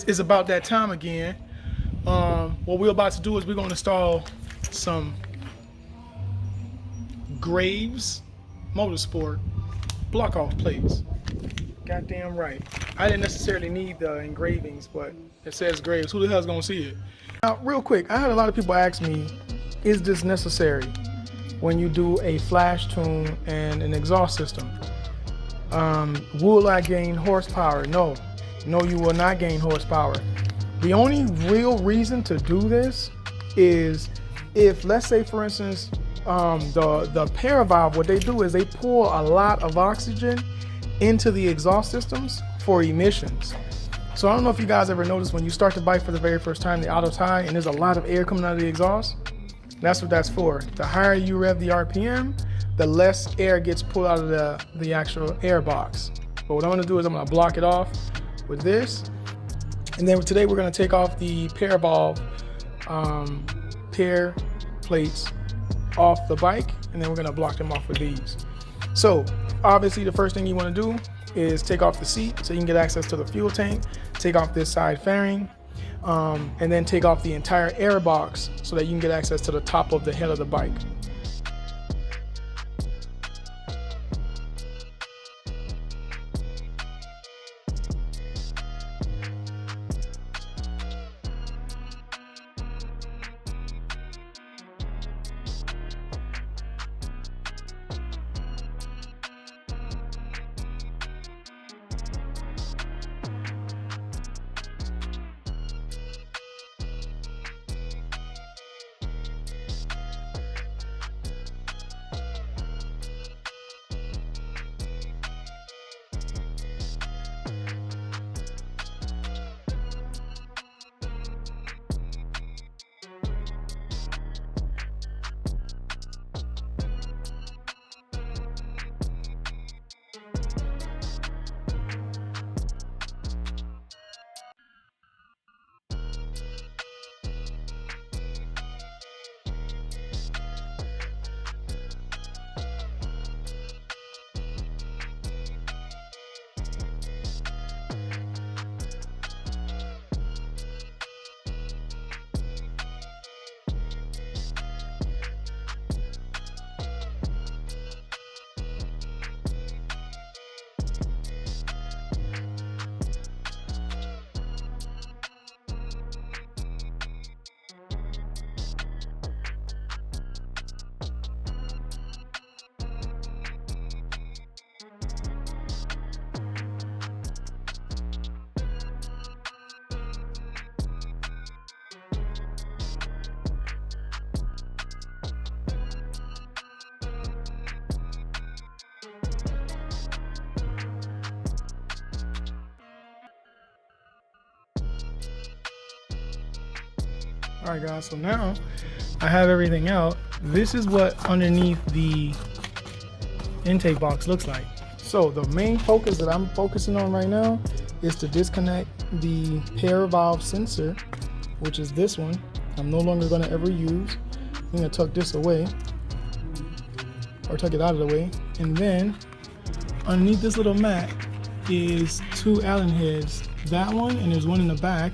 it's about that time again. What we're about to do is we're going to install some Graves Motorsport block-off plates. Goddamn right. I didn't necessarily need the engravings, but it says Graves. Who the hell's gonna see it? Now, real quick, I had a lot of people ask me, is this necessary when you do a flash tune and an exhaust system? Will I gain horsepower? No, you will not gain horsepower. The only real reason to do this is if, let's say for instance, the paravalve, what they do is they pull a lot of oxygen into the exhaust systems for emissions. So I don't know if you guys ever noticed when you start the bike for the very first time, the auto's high and there's a lot of air coming out of the exhaust. That's what that's for. The higher you rev the RPM, the less air gets pulled out of the actual air box. But what I'm gonna do is I'm gonna block it off with this. And then today we're gonna take off the paravalve pair plates off the bike, and then we're gonna block them off with these. So obviously the first thing you wanna do is take off the seat so you can get access to the fuel tank, take off this side fairing, and then take off the entire air box so that you can get access to the top of the head of the bike. All right guys, so now I have everything out. This is what underneath the intake box looks like. So the main focus that I'm focusing on right now is to disconnect the paravalve sensor, which is this one. I'm no longer gonna ever use. I'm gonna tuck this away, or tuck it out of the way. And then underneath this little mat is two Allen heads. That one, and there's one in the back.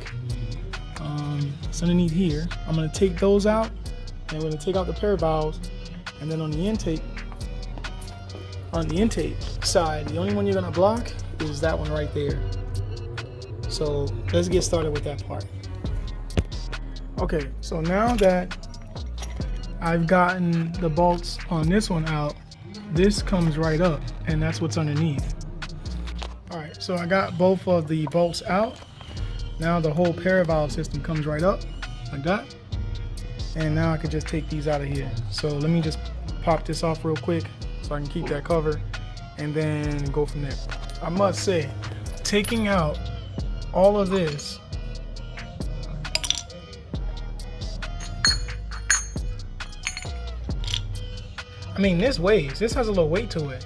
It's underneath here. I'm gonna take those out, and we're gonna take out the paravalves, and then on the intake side, the only one you're gonna block is that one right there. So let's get started with that part. Okay, so now that I've gotten the bolts on this one out, this comes right up, and that's what's underneath. All right, so I got both of the bolts out. Now the whole paravalve system comes right up like that. And now I could just take these out of here. So let me just pop this off real quick so I can keep that cover and then go from there. I must say, taking out all of this, I mean, this weighs, this has a little weight to it.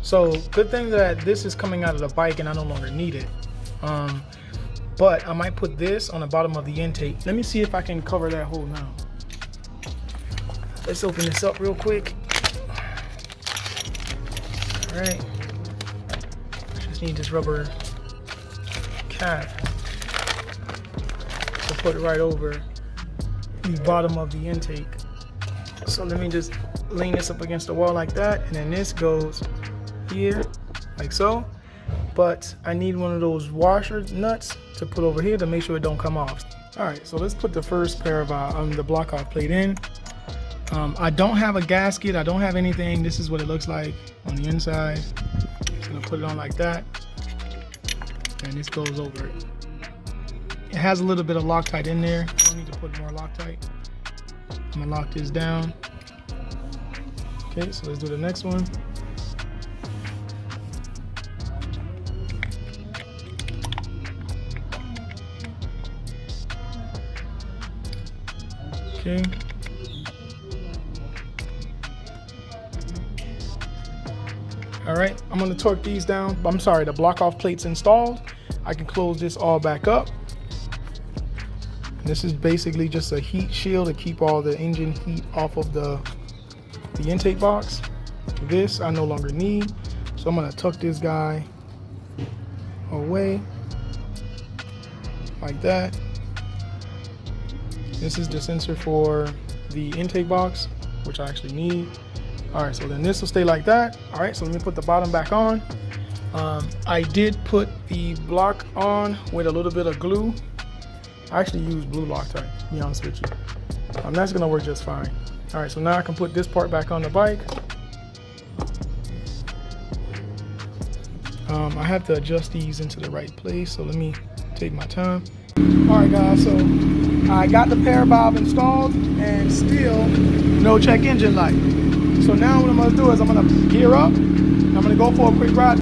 So good thing that this is coming out of the bike and I no longer need it. But I might put this on the bottom of the intake. Let me see if I can cover that hole now. Let's open this up real quick. All right. Just need this rubber cap. put it right over the bottom of the intake. So let me just lean this up against the wall like that, and then this goes here like so. But I need one of those washer nuts to put over here to make sure it don't come off. All right, so let's put the first pair of the block off plate in. I don't have a gasket, I don't have anything. This is what it looks like on the inside. Just gonna put it on like that, and this goes over it. It has a little bit of Loctite in there. I don't need to put more Loctite. I'm gonna lock this down. Okay, so let's do the next one. Okay. All right, I'm gonna torque these down. I'm sorry, the block off plate's installed. I can close this all back up. And this is basically just a heat shield to keep all the engine heat off of the intake box. This I no longer need, so I'm gonna tuck this guy away like that. This is the sensor for the intake box, which I actually need. All right, so then this will stay like that. All right, so let me put the bottom back on. I did put the block on with a little bit of glue. I actually used blue Loctite, to be honest with you. That's gonna work just fine. All right, so now I can put this part back on the bike. I have to adjust these into the right place, so let me take my time. All right, guys, so I got the pair valve installed and still no check engine light. So now what I'm gonna do is I'm gonna gear up. I'm gonna go for a quick ride.